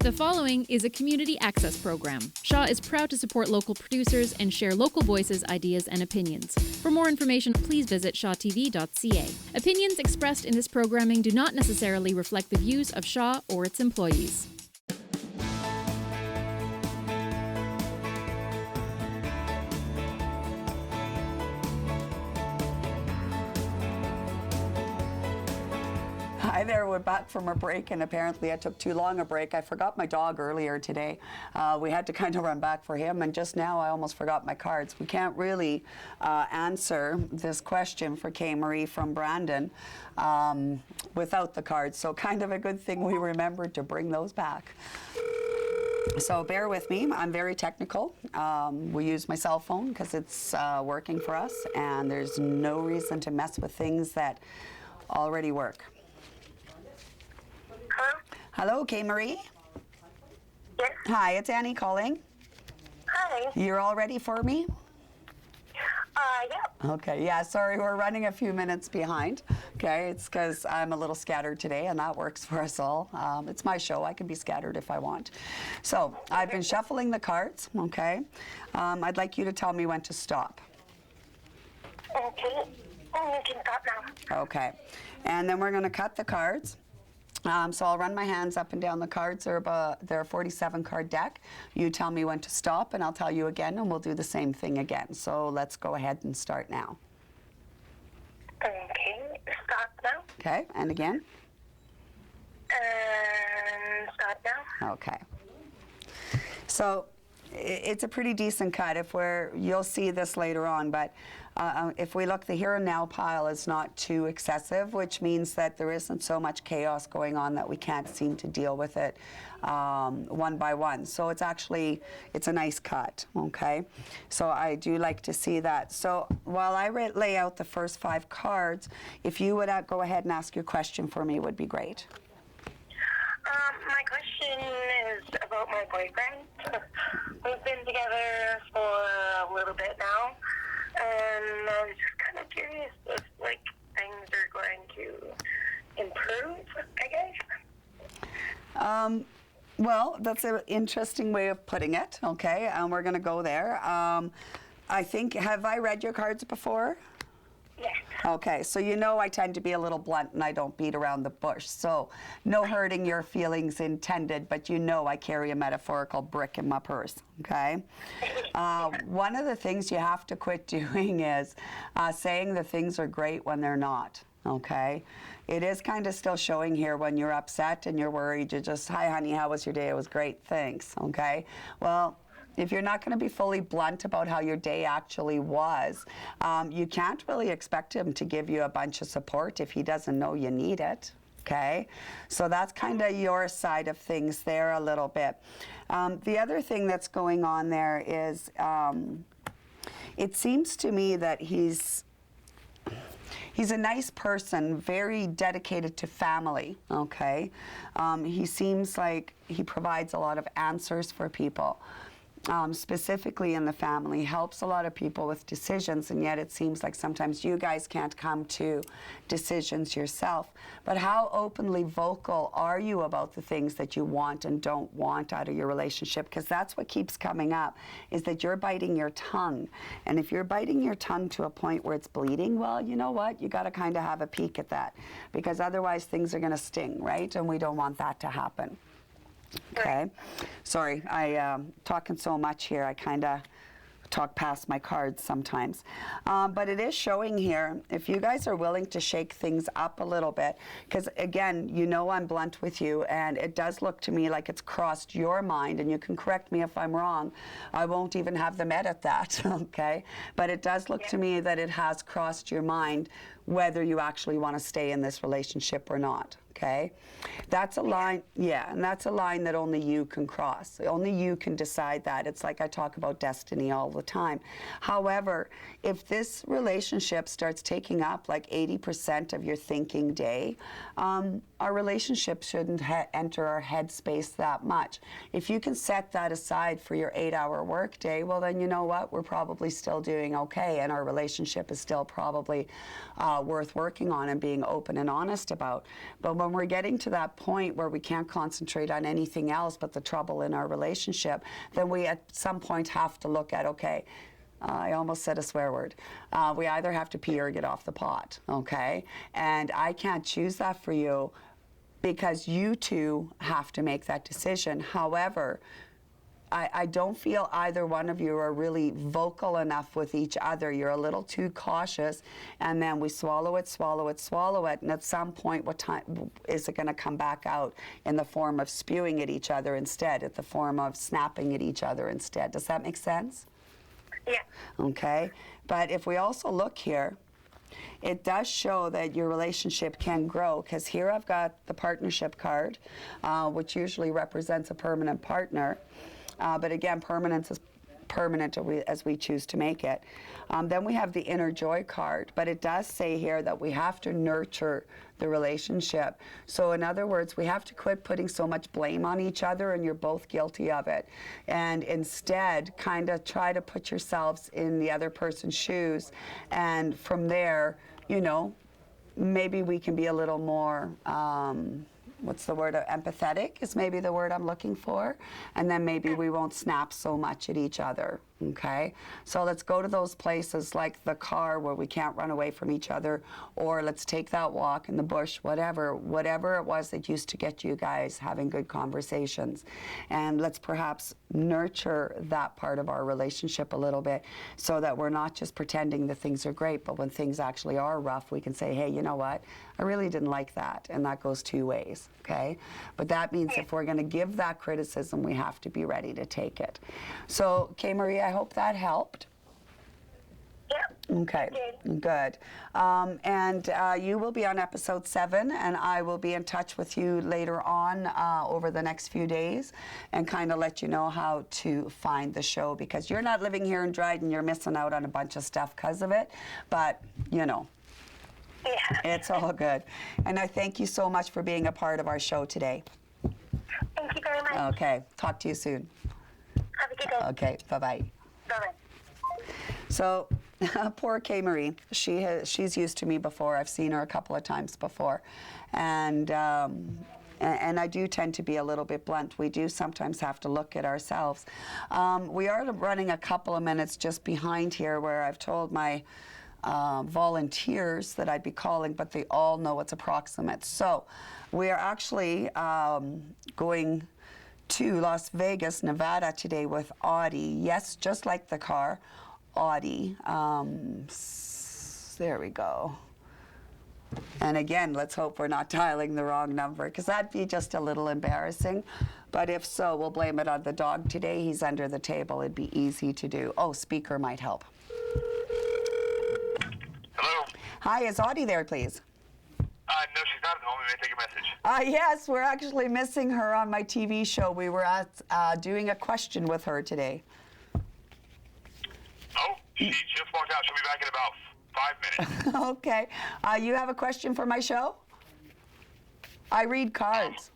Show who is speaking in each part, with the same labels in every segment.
Speaker 1: The following is a community access program. Shaw is proud to support local producers and share local voices, ideas, and opinions. For more information, please visit shawtv.ca. Opinions expressed in this programming do not necessarily reflect the views of Shaw or its employees.
Speaker 2: Hi there, we're back from a break, and apparently I took too long a break. I forgot my dog earlier today. We had to kind of run back for him, and just now I almost forgot my cards. We can't really answer this question for Kay Marie from Brandon without the cards, so kind of a good thing we remembered to bring those back. So bear with me, I'm very technical. We use my cell phone because it's working for us, and there's no reason to mess with things that already work.
Speaker 3: Hello?
Speaker 2: Hello, Kay Marie?
Speaker 3: Yes.
Speaker 2: Hi, it's Annie calling.
Speaker 3: Hi.
Speaker 2: You're all ready for me?
Speaker 3: Yeah.
Speaker 2: Okay, yeah, sorry, we're running a few minutes behind. Okay, it's because I'm a little scattered today, and that works for us all. It's my show, I can be scattered if I want. So, I've been shuffling the cards, okay? I'd like you to tell me when to stop.
Speaker 3: Okay. You can stop now.
Speaker 2: Okay, and then we're going to cut the cards. So I'll run my hands up and down the cards. They're a 47 card deck. You tell me when to stop, and I'll tell you again, and we'll do the same thing again. So let's go ahead and start now.
Speaker 3: Okay. Stop now.
Speaker 2: Okay, and again?
Speaker 3: And stop now.
Speaker 2: Okay. So it's a pretty decent cut. You'll see this later on, but if we look, the here and now pile is not too excessive, which means that there isn't so much chaos going on that we can't seem to deal with it one by one. So it's a nice cut, okay? So I do like to see that. So while I lay out the first 5 cards, if you would go ahead and ask your question for me, would be great.
Speaker 3: My question is about my boyfriend. We've been together for a little bit now, and I was just kind of curious if, things are going to improve, I guess.
Speaker 2: Well, that's an interesting way of putting it, okay? We're going to go there. I think, have I read your cards before?
Speaker 3: Yes.
Speaker 2: Okay, so you know I tend to be a little blunt and I don't beat around the bush. So no hurting your feelings intended, but you know I carry a metaphorical brick in my purse, okay? One of the things you have to quit doing is saying the things are great when they're not, okay? It is kind of still showing here when you're upset and you're worried. You're just, hi honey, how was your day? It was great, thanks, okay? Well, if you're not going to be fully blunt about how your day actually was, you can't really expect him to give you a bunch of support if he doesn't know you need it, okay? So that's kind of your side of things there a little bit. The other thing that's going on there is it seems to me that he's a nice person, very dedicated to family, okay? He seems like he provides a lot of answers for people. Specifically in the family, helps a lot of people with decisions, and yet it seems like sometimes you guys can't come to decisions yourself. But how openly vocal are you about the things that you want and don't want out of your relationship? Because that's what keeps coming up, is that you're biting your tongue. And if you're biting your tongue to a point where it's bleeding, well, you know what? You got to kind of have a peek at that, because otherwise things are going to sting, right? And we don't want that to happen. Okay, sorry, I'm talking so much here, I kind of talk past my cards sometimes. But it is showing here, if you guys are willing to shake things up a little bit, because again, you know I'm blunt with you, and it does look to me like it's crossed your mind, and you can correct me if I'm wrong. I won't even have them edit that, okay? But it does look to me that it has crossed your mind whether you actually want to stay in this relationship or not. Okay, that's a line, yeah, and that's a line that only you can cross. Only you can decide that. It's like I talk about destiny all the time. However, if this relationship starts taking up like 80% of your thinking day, our relationship shouldn't enter our headspace that much. If you can set that aside for your 8-hour work day, well then you know what, we're probably still doing okay, and our relationship is still probably worth working on and being open and honest about. But when when we're getting to that point where we can't concentrate on anything else but the trouble in our relationship, then we at some point have to look at, okay, I almost said a swear word. We either have to pee or get off the pot, okay? And I can't choose that for you because you two have to make that decision. However, I don't feel either one of you are really vocal enough with each other. You're a little too cautious, and then we swallow it, swallow it, swallow it, and at some point, what time is it going to come back out in the form of spewing at each other instead, at the form of snapping at each other instead? Does that make sense?
Speaker 3: Yeah.
Speaker 2: Okay, but if we also look here, it does show that your relationship can grow, because here I've got the partnership card, which usually represents a permanent partner. But again, permanence is permanent as we choose to make it. Then we have the inner joy card, but it does say here that we have to nurture the relationship. So in other words, we have to quit putting so much blame on each other, and you're both guilty of it, and instead kind of try to put yourselves in the other person's shoes, and from there, you know, maybe we can be a little more what's the word? Empathetic is maybe the word I'm looking for. And then maybe we won't snap so much at each other, okay? So let's go to those places like the car where we can't run away from each other, or let's take that walk in the bush, whatever it was that used to get you guys having good conversations. And let's perhaps nurture that part of our relationship a little bit so that we're not just pretending that things are great, but when things actually are rough, we can say, hey, you know what? I really didn't like that, and that goes two ways, okay? But that means if we're going to give that criticism, we have to be ready to take it. So, Kay Marie, I hope that helped.
Speaker 3: Yeah.
Speaker 2: Okay, good. And you will be on episode 7, and I will be in touch with you later on over the next few days and kind of let you know how to find the show, because you're not living here in Dryden, you're missing out on a bunch of stuff because of it, but, you know.
Speaker 3: Yeah.
Speaker 2: It's all good. And I thank you so much for being a part of our show today.
Speaker 3: Thank you very much.
Speaker 2: Okay, talk to you soon.
Speaker 3: Have a good day.
Speaker 2: Okay, bye-bye.
Speaker 3: Bye-bye.
Speaker 2: So, poor Kay Marie, she's used to me before. I've seen her a couple of times before. And I do tend to be a little bit blunt. We do sometimes have to look at ourselves. We are running a couple of minutes just behind here where I've told my volunteers that I'd be calling, but they all know it's approximate. So we are actually going to Las Vegas, Nevada today with Audie. Yes, just like the car, Audie. There we go. And again, let's hope we're not dialing the wrong number, because that'd be just a little embarrassing. But if so, we'll blame it on the dog today. He's under the table. It'd be easy to do. Oh, speaker might help.
Speaker 4: Hello?
Speaker 2: Hi, is Audie there, please?
Speaker 4: No, she's not at the moment. May I take a message?
Speaker 2: Yes, we're actually missing her on my TV show. We were doing a question with her today.
Speaker 4: Oh, she just walked out. She'll be back in about 5 minutes.
Speaker 2: Okay. You have a question for my show? I read cards.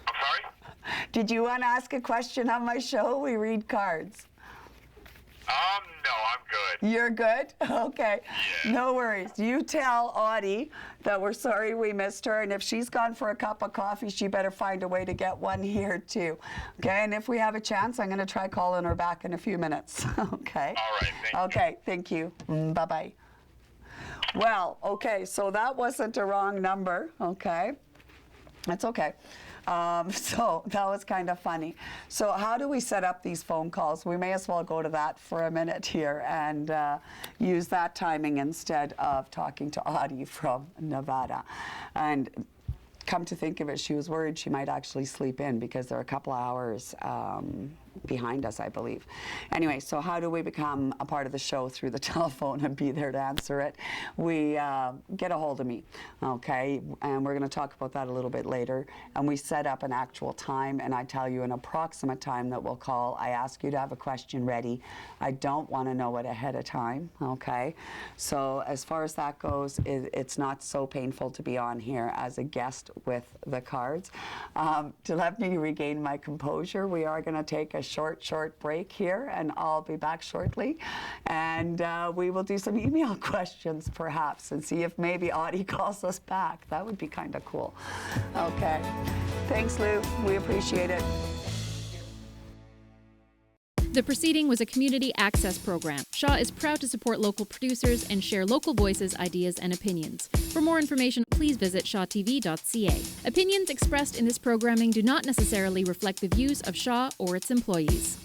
Speaker 4: I'm sorry?
Speaker 2: Did you want to ask a question on my show? We read cards.
Speaker 4: No, I'm good.
Speaker 2: You're good? Okay.
Speaker 4: Yeah.
Speaker 2: No worries. You tell Audie that we're sorry we missed her, and if she's gone for a cup of coffee, she better find a way to get one here too. Okay, and if we have a chance, I'm going to try calling her back in a few minutes. Okay?
Speaker 4: All right, thank you.
Speaker 2: Okay, thank you. Bye-bye. Well, okay, so that wasn't a wrong number, okay? That's okay. So that was kind of funny. So how do we set up these phone calls? We may as well go to that for a minute here and use that timing instead of talking to Audie from Nevada. And come to think of it, she was worried she might actually sleep in because they're a couple of hours behind us, I believe. Anyway, so how do we become a part of the show through the telephone and be there to answer it? We get a hold of me, okay? And we're going to talk about that a little bit later. And we set up an actual time, and I tell you an approximate time that we'll call. I ask you to have a question ready. I don't want to know it ahead of time, okay? So as far as that goes, it's not so painful to be on here as a guest with the cards. To let me regain my composure, we are going to take a short break here, and I'll be back shortly. And we will do some email questions perhaps and see if maybe Audie calls us back. That would be kind of cool. Okay. Thanks, Lou. We appreciate it.
Speaker 1: The proceeding was a community access program. Shaw is proud to support local producers and share local voices, ideas, and opinions. For more information, please visit shawtv.ca. Opinions expressed in this programming do not necessarily reflect the views of Shaw or its employees.